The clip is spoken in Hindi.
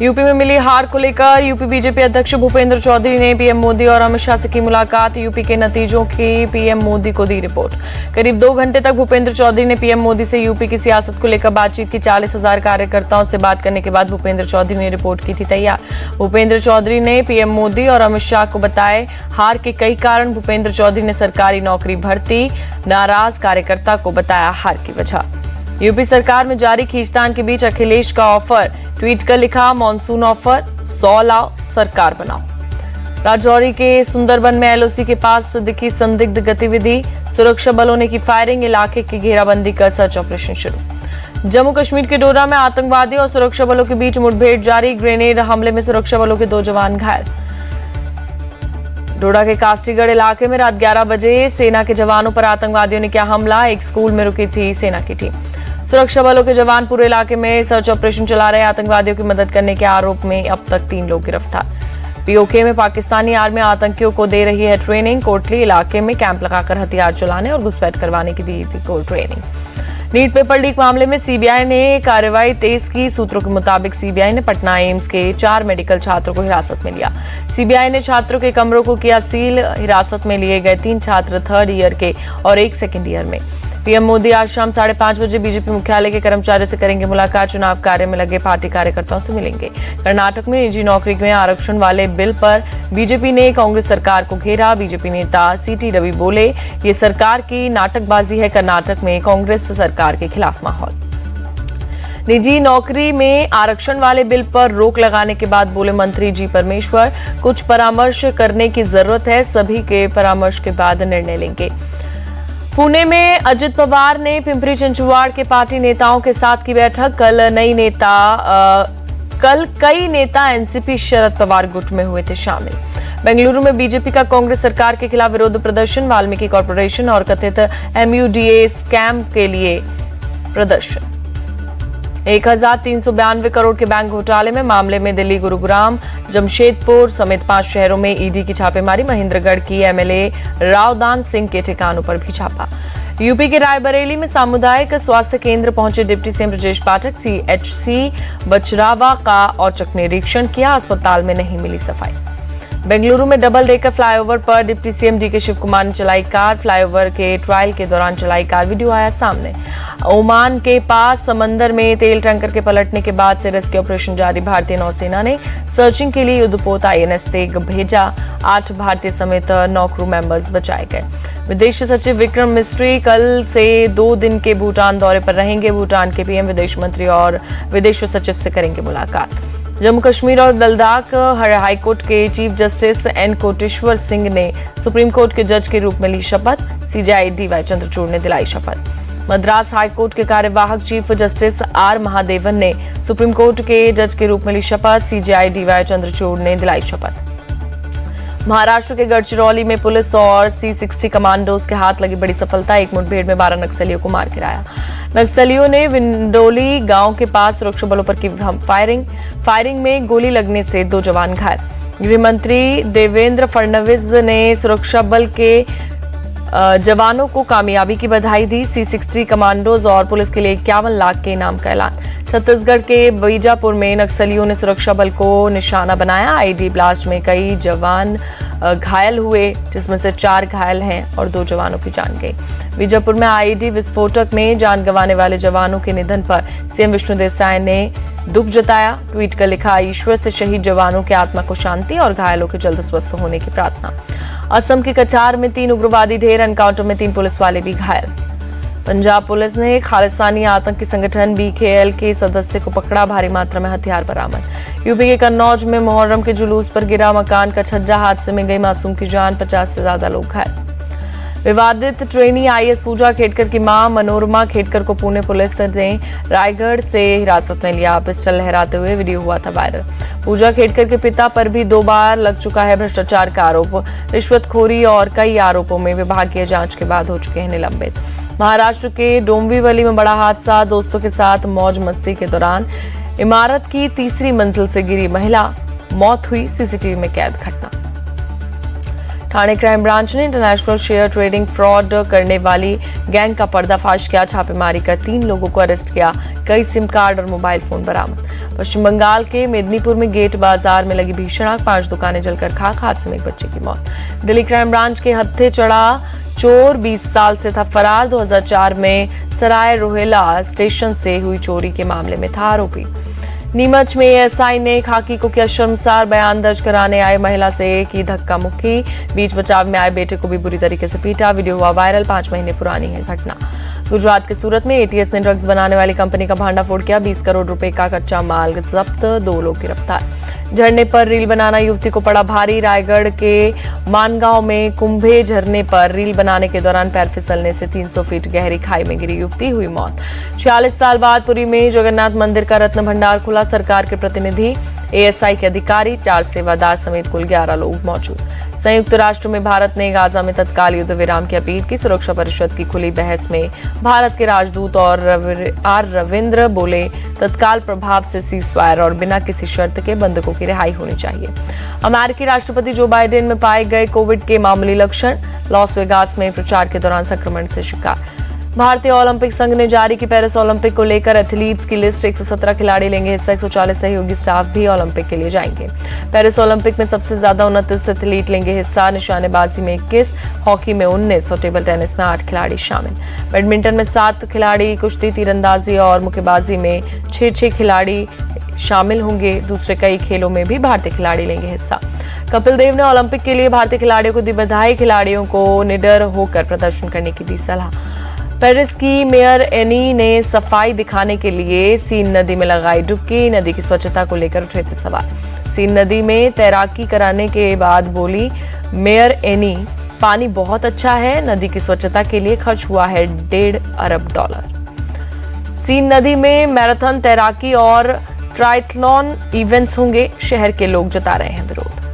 यूपी में मिली हार को लेकर यूपी बीजेपी अध्यक्ष भूपेंद्र चौधरी ने पीएम मोदी और अमित शाह से की मुलाकात। यूपी के नतीजों की पीएम मोदी को दी रिपोर्ट। करीब 2 घंटे तक भूपेंद्र चौधरी ने पीएम मोदी से यूपी की सियासत को लेकर बातचीत की। 40,000 कार्यकर्ताओं से बात करने के बाद भूपेंद्र चौधरी ने रिपोर्ट की थी तैयार। भूपेंद्र चौधरी ने पीएम मोदी और अमित शाह को बताए हार के कई कारण। भूपेंद्र चौधरी ने सरकारी नौकरी भर्ती नाराज कार्यकर्ता को बताया हार की वजह। यूपी सरकार में जारी खींचतान के बीच अखिलेश का ऑफर, ट्वीट कर लिखा मॉनसून ऑफर 100 लाओ सरकार बनाओ। राजौरी के सुंदरबन में एलओसी के पास दिखी संदिग्ध गतिविधि, सुरक्षा बलों ने की फायरिंग, इलाके की घेराबंदी कर सर्च ऑपरेशन शुरू। जम्मू कश्मीर के डोडा में आतंकवादियों और सुरक्षा बलों के बीच मुठभेड़ जारी, ग्रेनेड हमले में सुरक्षा बलों के 2 जवान घायल। डोडा के कास्टीगढ़ इलाके में रात 11 बजे सेना के जवानों पर आतंकवादियों ने किया हमला, एक स्कूल में रुकी थी सेना की टीम। सुरक्षा बलों के जवान पूरे इलाके में सर्च ऑपरेशन चला रहे। आतंकवादियों की मदद करने के आरोप में अब तक 3 लोग गिरफ्तार। पीओके में पाकिस्तानी आर्मी आतंकियों को दे रही है ट्रेनिंग। कोटली इलाके में कैंप लगाकर हथियार चलाने और घुसपैठ करवाने की दी थी ट्रेनिंग। नीट पेपर लीक मामले में सीबीआई ने कार्रवाई तेज की। सूत्रों के मुताबिक सीबीआई ने पटना एम्स के 4 मेडिकल छात्रों को हिरासत में लिया। सीबीआई ने छात्रों के कमरों को किया सील। हिरासत में लिए गए 3 छात्र 3rd ईयर के और 1 सेकेंड ईयर में। पीएम मोदी आज शाम 5:30 बजे बीजेपी मुख्यालय के कर्मचारियों से करेंगे मुलाकात। चुनाव कार्य में लगे पार्टी कार्यकर्ताओं से मिलेंगे। कर्नाटक में निजी नौकरी में आरक्षण वाले बिल पर बीजेपी ने कांग्रेस सरकार को घेरा। बीजेपी नेता सीटी रवि बोले, ये सरकार की नाटकबाजी है। कर्नाटक में कांग्रेस सरकार के खिलाफ माहौल। निजी नौकरी में आरक्षण वाले बिल पर रोक लगाने के बाद बोले मंत्री जी परमेश्वर, कुछ परामर्श करने की जरूरत है, सभी के परामर्श के बाद निर्णय लेंगे। पुणे में अजित पवार ने पिंपरी चिंचवाड़ के पार्टी नेताओं के साथ की बैठक। कल कई नेता एनसीपी शरद पवार गुट में हुए थे शामिल। बेंगलुरु में बीजेपी का कांग्रेस सरकार के खिलाफ विरोध प्रदर्शन, वाल्मीकि कॉर्पोरेशन और कथित एमयूडीए स्कैम के लिए प्रदर्शन। 1392 करोड़ के बैंक घोटाले में मामले में दिल्ली, गुरुग्राम, जमशेदपुर समेत 5 शहरों में ईडी की छापेमारी। महेंद्रगढ़ की एमएलए रावदान सिंह के ठिकानों पर भी छापा। यूपी के रायबरेली में सामुदायिक स्वास्थ्य केंद्र पहुंचे deputy CM Brajesh Pathak. CHC बचरावा का औचक निरीक्षण किया, अस्पताल में नहीं मिली सफाई। बेंगलुरु में डबल डेकर फ्लाईओवर पर डिप्टी सीएम डीके शिव कुमार ने चलाई कार। फ्लाईओवर के ट्रायल के दौरान चलाई कार, वीडियो आया सामने। ओमान के पास समंदर में तेल टैंकर के पलटने के बाद से रेस्क्यू ऑपरेशन जारी। भारतीय नौसेना ने सर्चिंग के लिए युद्धपोत आईएनएस तेग भेजा। 8 भारतीय समेत 9 क्रू मेंबर्स बचाए गए। विदेश सचिव विक्रम मिस्री कल से 2 दिन के भूटान दौरे पर रहेंगे। भूटान के पीएम, विदेश मंत्री और विदेश सचिव से करेंगे मुलाकात। जम्मू कश्मीर और लद्दाख हाईकोर्ट के chief justice N Koteshwar Singh ने सुप्रीम कोर्ट के जज के रूप में ली शपथ। सीजेआई डीवाई चंद्रचूड़ ने दिलाई शपथ। मद्रास हाईकोर्ट के कार्यवाहक चीफ जस्टिस आर महादेवन ने सुप्रीम कोर्ट के जज के रूप में ली शपथ। सीजेआई डीवाई चंद्रचूड़ ने दिलाई शपथ। महाराष्ट्र के गढ़चिरौली में पुलिस और C60 कमांडोज के हाथ लगी बड़ी सफलता। एक मुठभेड़ में 12 नक्सलियों को मार गिराया। नक्सलियों ने विंडोली गांव के पास सुरक्षा बलों पर की फायरिंग में गोली लगने से 2 जवान घायल। गृह मंत्री देवेंद्र फडणवीस ने सुरक्षा बल के जवानों को कामयाबी की बधाई दी। C60 कमांडोज और पुलिस के लिए 51 लाख के इनाम का ऐलान। छत्तीसगढ़ के बीजापुर में नक्सलियों ने सुरक्षा बल को निशाना बनाया। आईडी ब्लास्ट में कई जवान घायल हुए, जिसमें से 4 घायल हैं और 2 जवानों की जान गई। बीजापुर में आईडी विस्फोटक में जान गंवाने वाले जवानों के निधन पर सीएम विष्णुदेव साय ने दुख जताया। ट्वीट कर लिखा, ईश्वर से शहीद जवानों की आत्मा को शांति और घायलों के जल्द स्वस्थ होने की प्रार्थना। असम के कचार में 3 उग्रवादी ढेर, एनकाउंटर में 3 पुलिस वाले भी घायल। पंजाब पुलिस ने खालिस्तानी आतंकी संगठन BKL के सदस्य को पकड़ा, भारी मात्रा में हथियार बरामद। यूपी के कन्नौज में मुहर्रम के जुलूस पर गिरा मकान का छज्जा, हादसे में गई मासूम की जान, 50 से ज्यादा लोग घायल। विवादित ट्रेनी आईएएस पूजा खेडकर की मां मनोरमा खेडकर को पुणे पुलिस ने रायगढ़ से हिरासत में लिया। पिस्टल लहराते हुए वीडियो हुआ था वायरल। पूजा खेडकर के पिता पर भी 2 बार लग चुका है भ्रष्टाचार का आरोप। रिश्वतखोरी और कई आरोपों में विभागीय जांच के बाद हो चुके हैं निलंबित। महाराष्ट्र के डोंबिवली में बड़ा हादसा, दोस्तों के साथ मौज मस्ती के दौरान इमारत की 3री मंजिल से गिरी महिला, मौत हुई, सीसीटीवी में कैद घटना। ठाणे क्राइम ब्रांच ने इंटरनेशनल शेयर ट्रेडिंग फ्रॉड करने वाली गैंग का पर्दाफाश किया। छापेमारी कर 3 लोगों को अरेस्ट किया। कई सिम कार्ड और मोबाइल फोन बरामद। पश्चिम बंगाल के मेदिनीपुर में गेट बाजार में लगी भीषण आग, 5 दुकानें जलकर खाक। हादसे में एक बच्चे की मौत। दिल्ली क्राइम ब्रांच के हत्थे चढ़ा चोर 20 साल से था फरार। 2004 में सराय रोहिला स्टेशन से हुई चोरी के मामले में था आरोपी। नीमच में एएसआई ने खाकी को किया शर्मसार, बयान दर्ज कराने आए महिला से की धक्का मुक्की। बीच बचाव में आए बेटे को भी बुरी तरीके से पीटा। वीडियो हुआ वायरल। 5 महीने पुरानी है घटना। गुजरात के सूरत में एटीएस ने ड्रग्स बनाने वाली कंपनी का भांडाफोड़ किया। 20 करोड़ रुपए का कच्चा माल जब्त, 2 लोग गिरफ्तार। झरने पर रील बनाना युवती को पड़ा भारी। रायगढ़ के मानगांव में कुंभे झरने पर रील बनाने के दौरान पैर फिसलने से 300 फीट गहरी खाई में गिरी युवती, हुई मौत। 46 साल बाद पुरी में जगन्नाथ मंदिर का रत्न भंडार खुला। सरकार के प्रतिनिधि, एएसआई के अधिकारी, 4 सेवादार समेत कुल 11 लोग मौजूद। संयुक्त राष्ट्र में भारत ने गाजा में तत्काल युद्ध विराम की अपील की। सुरक्षा परिषद की खुली बहस में भारत के राजदूत और आर रविंद्र बोले, तत्काल प्रभाव से सीजफायर और बिना किसी शर्त के बंधकों की रिहाई होनी चाहिए। अमेरिकी राष्ट्रपति जो बाइडेन में पाए गए कोविड के मामूली लक्षण। लॉस वेगास में प्रचार के दौरान संक्रमण से शिकार। भारतीय ओलंपिक संघ ने जारी की पेरिस ओलंपिक को लेकर एथलीट्स की लिस्ट। 117 खिलाड़ी लेंगे हिस्सा। 140 सहयोगी स्टाफ भी ओलंपिक के लिए जाएंगे। पेरिस ओलंपिक में सबसे ज्यादा 29 एथलीट लेंगे हिस्सा। निशानेबाजी में 21, हॉकी में 19 और टेबल टेनिस में 8 खिलाड़ी शामिल। बैडमिंटन में 7 खिलाड़ी, कुश्ती, तीरंदाजी और मुक्केबाजी में 6 खिलाड़ी शामिल होंगे। दूसरे कई खेलों में भी भारतीय खिलाड़ी लेंगे हिस्सा। कपिल देव ने ओलंपिक के लिए भारतीय खिलाड़ियों को दी बधाई। खिलाड़ियों को निडर होकर प्रदर्शन करने की दी सलाह। पेरिस की मेयर एनी ने सफाई दिखाने के लिए सीन नदी में लगाई डुबकी। नदी की स्वच्छता को लेकर उठे थे सवाल। सीन नदी में तैराकी कराने के बाद बोली मेयर एनी, पानी बहुत अच्छा है। नदी की स्वच्छता के लिए खर्च हुआ है $1.5 अरब। सीन नदी में मैराथन, तैराकी और ट्रायथलॉन इवेंट्स होंगे। शहर के लोग जता रहे हैं विरोध।